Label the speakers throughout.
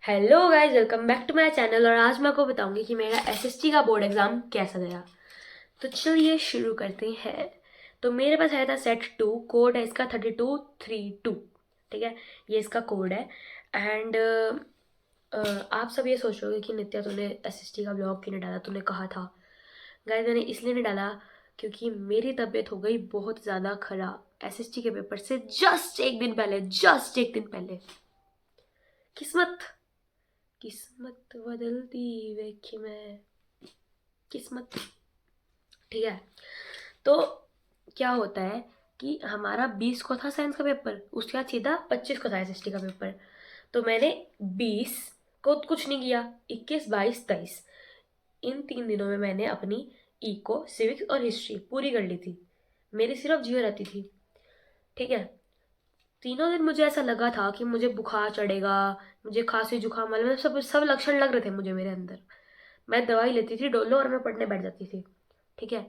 Speaker 1: Hello guys, welcome back to my channel. और आज मैं आपको बताऊंगी कि मेरा एसएसटी का बोर्ड एग्ज़ाम कैसा गया। तो चलिए शुरू करते हैं। तो मेरे पास आया था सेट 2, कोड है इसका 3232। ठीक है, ये इसका कोड है। एंड आप सब ये सोच रहे हो कि नित्या तूने एसएसटी का ब्लॉग क्यों नहीं डाला, तूने कहा था। गाइस मैंने इसलिए नहीं डाला क्योंकि मेरी तबीयत हो गई बहुत ज़्यादा ख़राब एसएसटी के पेपर से जस्ट एक दिन पहले। किस्मत किस्मत बदलती वेखी मैं, किस्मत। ठीक है, तो क्या होता है कि हमारा 20 को था साइंस का पेपर, उसके बाद सीधा 25 को था एसएसटी का पेपर। तो मैंने 20 को कुछ नहीं किया, 21, 22, 23 इन 3 दिनों में मैंने अपनी इको, सिविक्स और हिस्ट्री पूरी कर ली थी। मेरी सिर्फ जियो रहती थी। ठीक है, तीनों दिन मुझे ऐसा लगा था कि मुझे बुखार चढ़ेगा, मुझे खांसी जुकाम वाले मतलब सब सब लक्षण लग रहे थे मुझे मेरे अंदर। मैं दवाई लेती थी डोलो और मैं पढ़ने बैठ जाती थी। ठीक है,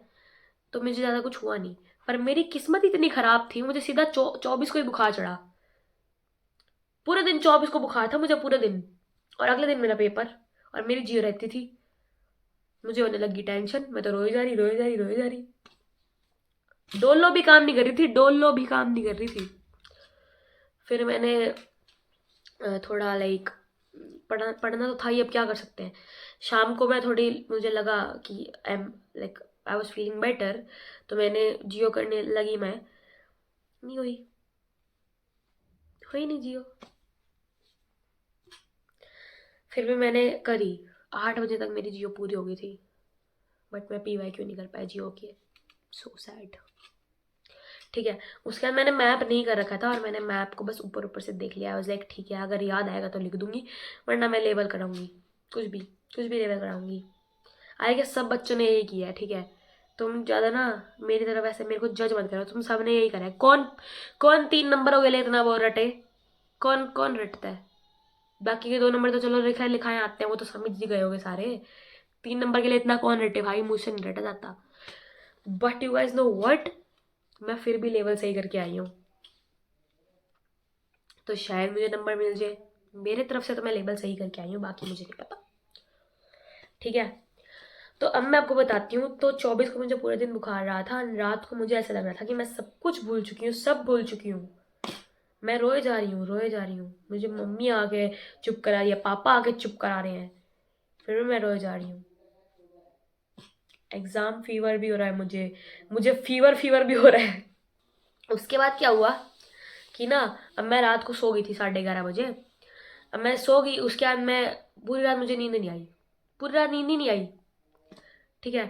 Speaker 1: तो मुझे ज़्यादा कुछ हुआ नहीं। पर मेरी किस्मत इतनी ख़राब थी, मुझे सीधा 24 को ही बुखार चढ़ा। पूरे दिन 24 को बुखार था मुझे, पूरे दिन। और अगले दिन मेरा पेपर और मेरी जियो रहती थी। मुझे होने लगी टेंशन, मैं तो रोई जा रही, रोई जा रही, रोई जा रही। डोलो भी काम नहीं कर रही थी, डोलो भी काम नहीं कर रही थी। फिर मैंने थोड़ा लाइक पढ़ना तो था ही, अब क्या कर सकते हैं। शाम को मैं थोड़ी, मुझे लगा कि I am like I was feeling better, तो मैंने जियो करने लगी। मैं नहीं हुई, हुई नहीं जियो। फिर भी मैंने करी, 8 बजे तक मेरी जियो पूरी हो गई थी। बट मैं पीवाई क्यों नहीं कर पाया जियो के, सो सैड। ठीक है, उसके बाद मैंने मैप नहीं कर रखा था और मैंने मैप को बस ऊपर ऊपर से देख लिया। आई वाज लाइक ठीक है, अगर याद आएगा तो लिख दूंगी, वरना मैं लेबल कराऊंगी। कुछ भी कुछ भी लेबल कराऊंगी। आई गेस सब बच्चों ने यही किया है। ठीक है, तुम ज़्यादा ना मेरी तरफ ऐसे मेरे को जज मत करो, तुम सब ने यही करा है। कौन कौन 3 नंबरों के लिए इतना वो रटे, कौन कौन रटता है। बाकी के 2 नंबर तो चलो लिखा लिखाए आते हैं, वो तो समझ ही गए होगे सारे। 3 नंबर के लिए इतना कौन रटे भाई, मुझसे नहीं रटा जाता। But you guys know what, मैं फिर भी लेवल सही करके आई हूँ, तो शायद मुझे नंबर मिल जाए। मेरे तरफ से तो मैं लेवल सही करके आई हूँ, बाकी मुझे नहीं पता। ठीक है, तो अब मैं आपको बताती हूँ। तो 24 को मुझे पूरे दिन बुखार रहा था। रात को मुझे ऐसा लग रहा था कि मैं सब कुछ भूल चुकी हूँ, सब भूल चुकी हूँ। मैं रोए जा रही हूँ, रोए जा रही हूँ। मुझे मम्मी आके चुप करा रही है, पापा आके चुप करा रहे हैं, फिर भी मैं रोए जा रही हूँ। एग्जाम फीवर भी हो रहा है मुझे, मुझे फीवर फीवर भी हो रहा है। उसके बाद क्या हुआ कि ना, अब मैं रात को सो गई थी 11:30 बजे। अब मैं सो गई, उसके बाद मैं पूरी रात मुझे नींद नहीं आई, पूरी रात नींद ही नहीं आई। ठीक है,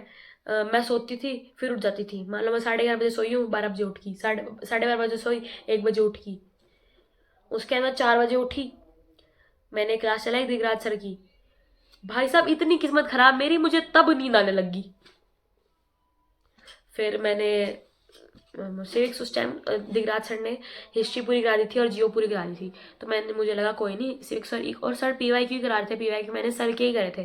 Speaker 1: मैं सोती थी फिर उठ जाती थी। मान लो मैं 11:30 बजे सोई हूँ, 12 बजे उठ गई, साढ़े 12:30 बजे सोई, 1 बजे उठ गई। उसके बाद मैं 4 बजे उठी, मैंने क्लास चलाई दिगराज सर की। भाई साहब इतनी किस्मत खराब मेरी, मुझे तब नींद आने लगी। फिर मैंने सिविक्स, उस टाइम दिगराज सर ने हिस्ट्री पूरी करा दी थी और जियो पूरी करा दी थी। तो मैंने, मुझे लगा कोई नहीं, सिविक्स और सर पीवाई क्यों करा रहे थे, पीवाई क्यों मैंने सर के ही करे थे,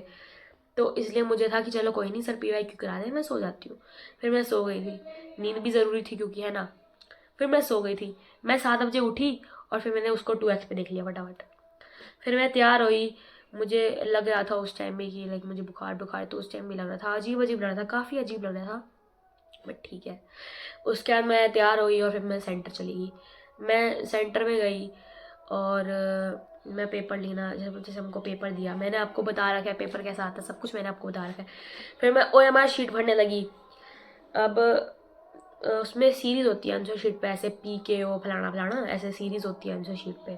Speaker 1: तो इसलिए मुझे था कि चलो कोई नहीं, सर पीवाई क्यों करा दे, मैं सो जाती हूँ। फिर मैं सो गई थी, नींद भी ज़रूरी थी क्योंकि है ना। फिर मैं सो गई थी, मैं 7 बजे उठी और फिर मैंने उसको 2x पे देख लिया फटाफट। फिर मैं तैयार हुई। मुझे लग रहा था उस टाइम में कि लाइक मुझे बुखार बुखार, तो उस टाइम में लग रहा था अजीब अजीब लग रहा था, काफ़ी अजीब लग रहा था, बट ठीक है। उसके बाद मैं तैयार हुई और फिर मैं सेंटर चली गई। मैं सेंटर में गई और मैं पेपर लेना, जैसे हमको पेपर दिया, मैंने आपको बता रखा है पेपर कैसा आता है, सब कुछ मैंने आपको बता रखा है। फिर मैं OMR शीट भरने लगी। अब उसमें सीरीज़ होती है आंसर शीट पे, ऐसे PKO फलाना फलाना ऐसे सीरीज़ होती है आंसर शीट पे।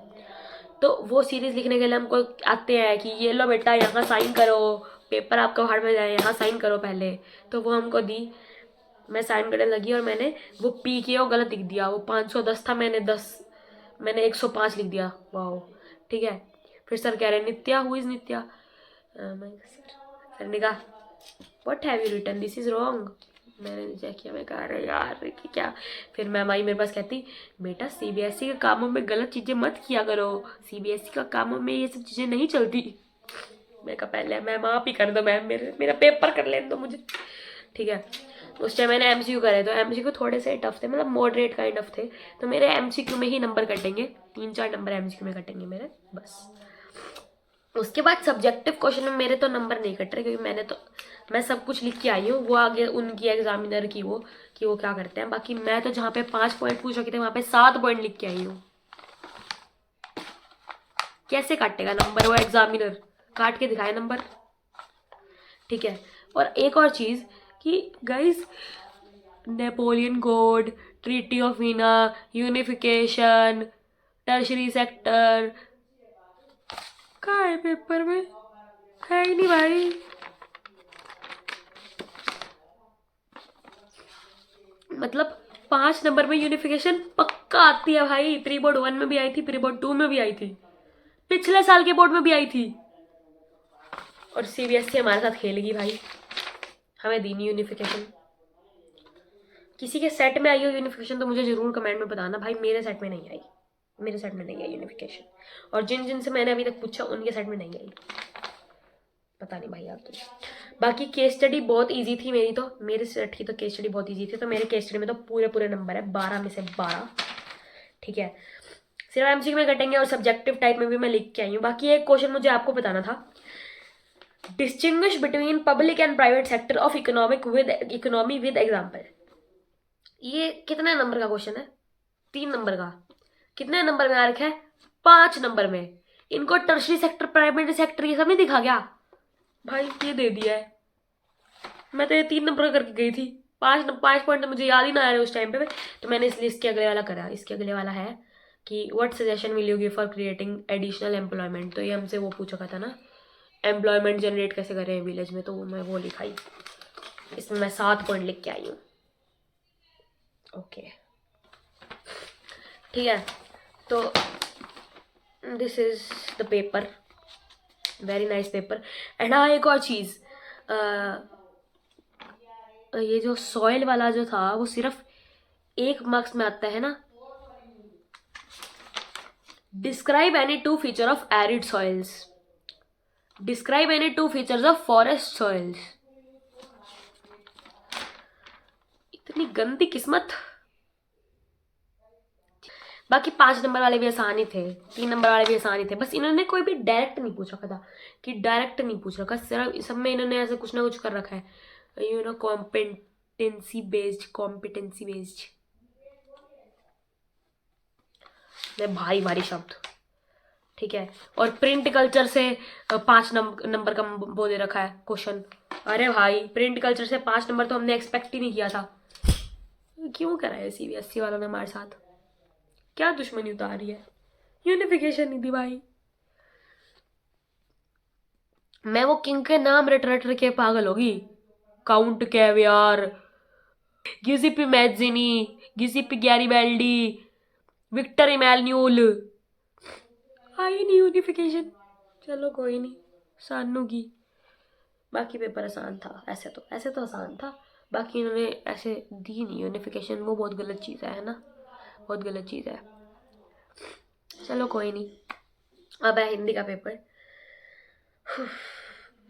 Speaker 1: तो वो सीरीज़ लिखने के लिए हमको आते हैं कि ये लो बेटा यहाँ साइन करो, पेपर आपका बाहर में जाए, यहाँ साइन करो पहले। तो वो हमको दी, मैं साइन करने लगी और मैंने वो PKO गलत लिख दिया। वो 510 था, मैंने 105 लिख दिया। वाह, ठीक है। फिर सर कह रहे नित्या, हु इज़ नित्या। मैं सर ने कहा what have you written, this is wrong. मैंने चेक किया, मैं कहा अरे यार कि क्या। फिर मैम आई मेरे पास, कहती बेटा CBSE के कामों में गलत चीज़ें मत किया करो, CBSE का कामों में ये सब चीज़ें नहीं चलती। मैं कहा पहले मैम आप ही कर दो, मैम मेरा पेपर कर लेने दो मुझे। ठीक है, उस टाइम मैंने MCQ करे, तो MCQ थोड़े से टफ थे, मतलब मॉडरेट काइंड ऑफ थे। तो मेरे MCQ में ही नंबर कटेंगे, 3-4 नंबर MCQ में कटेंगे मेरे बस। उसके बाद सब्जेक्टिव क्वेश्चन में मेरे तो नंबर नहीं कट रहे, क्योंकि मैं सब कुछ लिख के आई हूँ, वो आगे उनकी एग्जामिनर की वो कि वो क्या करते हैं। बाकी मैं तो जहाँ पे 5 पॉइंट पूछ रखे थे वहाँ पे 7 पॉइंट लिख के आई हूँ। कैसे काटेगा नंबर वो एग्जामिनर, काट के दिखाए नंबर। ठीक है। और एक और चीज़ कि guys, Napoleon code, treaty of Veena, unification, tertiary sector, कहाँ है पेपर में? है ही नहीं भाई। मतलब 5 नंबर में यूनिफिकेशन पक्का आती है भाई। प्री बोर्ड 1 में भी आई थी, प्री बोर्ड 2 में भी आई थी, पिछले साल के बोर्ड में भी आई थी। और सीबीएसई हमारे साथ खेलेगी भाई, हमें दी नहीं यूनिफिकेशन। किसी के सेट में आई हो यूनिफिकेशन तो मुझे जरूर कमेंट में बताना भाई। मेरे सेट में नहीं आई, मेरे सेट में नहीं आई यूनिफिकेशन, और जिन जिन से मैंने अभी तक पूछा उनके सेट में नहीं आई। पता नहीं भाई आप तो। बाकी केस स्टडी बहुत इजी थी मेरी, तो मेरे सेट की तो केस स्टडी बहुत इजी थी, तो मेरे केस स्टडी में तो पूरे नंबर है, 12 में से 12। ठीक है। सिर्फ एमसीक्यू में कटेंगे और सब्जेक्टिव टाइप में भी मैं लिख के आई हूँ। बाकी एक क्वेश्चन मुझे आपको बताना था, distinguish between public and private sector of economy with example. ये कितने नंबर का क्वेश्चन है? 3 नंबर का। कितने नंबर में आ रखा है? 5 नंबर में। इनको टर्शरी सेक्टर, प्राइवेट सेक्टर ये सब नहीं दिखा गया भाई? ये दे दिया है। मैं तो ये 3 नंबर करके गई थी। 5 पॉइंट तो मुझे याद ही ना आ रहे उस टाइम पे, तो मैंने इसलिए इसके अगले वाला करा। इसके अगले वाला है कि what suggestion will you give for creating additional employment. तो ये हमसे वो पूछा था ना, एम्प्लॉयमेंट जनरेट कैसे करें विलेज में, तो मैं वो लिखाई। इसमें मैं 7 पॉइंट लिख के आई हूँ। ओके ठीक है। तो this is the paper, very nice paper. And हाँ, एक और चीज़, ये जो सॉइल वाला जो था वो सिर्फ 1 मार्क्स में आता है ना। Describe any 2 feature of arid soils, describe any 2 features of forest soils. इतनी गंदी किस्मत। बाकी 5 नंबर वाले भी आसान ही थे, 3 नंबर वाले भी आसान ही थे। बस इन्होंने कोई भी डायरेक्ट नहीं पूछ रखा था, कि डायरेक्ट नहीं पूछ रखा, सिर्फ सब में इन्होंने ऐसे कुछ ना कुछ कर रखा है, यू नो, कॉम्पिटेंसी बेस्ड। भारी भारी शब्द। ठीक है। और प्रिंट कल्चर से 5 नंबर का वो दे रखा है क्वेश्चन। अरे भाई, प्रिंट कल्चर से 5 नंबर तो हमने एक्सपेक्ट ही नहीं किया था। क्यों करा है सीबीएसई वालों ने हमारे साथ? क्या दुश्मनी उतारी है? यूनिफिकेशन नहीं दी भाई। मैं वो किंग के नाम रट के पागल होगी। Count Cavour, Giuseppe Mazzini, Giuseppe Garibaldi, Victor Emmanuel. आई नहीं यूनिफिकेशन। चलो कोई नहीं, सानू की। बाकी पेपर आसान था, ऐसे तो आसान था। बाकी इन्होंने ऐसे दी नहीं यूनिफिकेशन, वो बहुत गलत चीज़ है ना, बहुत गलत चीज़ है। चलो कोई नहीं। अब है हिंदी का पेपर।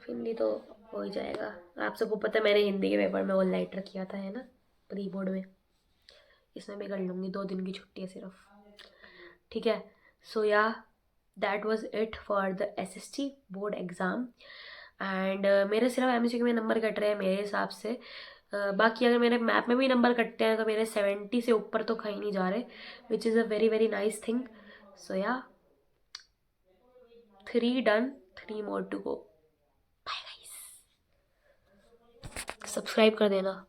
Speaker 1: हिंदी तो हो ही जाएगा। आप सबको पता है मैंने हिंदी के पेपर में ऑल नाइटर किया था, है ना, प्री बोर्ड में। इसमें मैं कर लूँगी, 2 दिन की छुट्टी है सिर्फ। ठीक है। सो या that was it for the SST board exam. And मेरे सिर्फ एमसीक्यू में नंबर कट रहे हैं मेरे हिसाब से। बाकी अगर मेरे मैप में भी नंबर कटते हैं तो मेरे 70 से ऊपर तो कहीं नहीं जा रहे, which is a very very nice thing. So yeah 3 done, 3 more to go. Bye guys, subscribe कर देना।